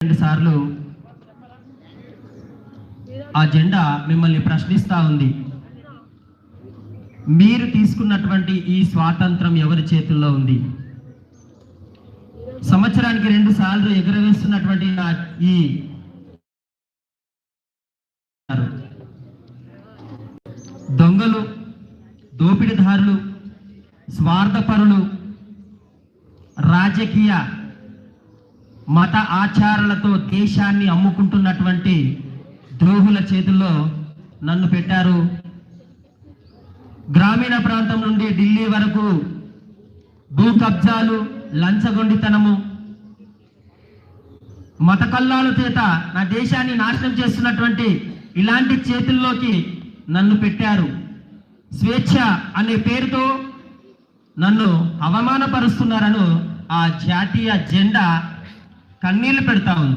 2 సార్లు ఆ జెండా మిమ్మల్ని ప్రశ్నిస్తా ఉంది. మీరు తీసుకున్నటువంటి ఈ స్వాతంత్రం ఎవరి చేతుల్లో ఉంది? సంవత్సరానికి 2 సార్లు ఎగురవేస్తున్నటువంటి ఈ దొంగలు, దోపిడీదారులు, స్వార్థపరులు, రాజకీయ మత ఆచారాలతో దేశాన్ని అమ్ముకుంటున్నటువంటి ద్రోహుల చేతుల్లో నన్ను పెట్టారు. గ్రామీణ ప్రాంతం నుండి ఢిల్లీ వరకు భూ కబ్జాలు, లంచగొండితనము, మత కల్లాల చేత నా దేశాన్ని నాశనం చేస్తున్నటువంటి ఇలాంటి చేతుల్లోకి నన్ను పెట్టారు. స్వేచ్ఛ అనే పేరుతో నన్ను అవమానపరుస్తున్నారని ఆ జాతీయ జెండా కన్నీళ్లు పెడతా ఉంది.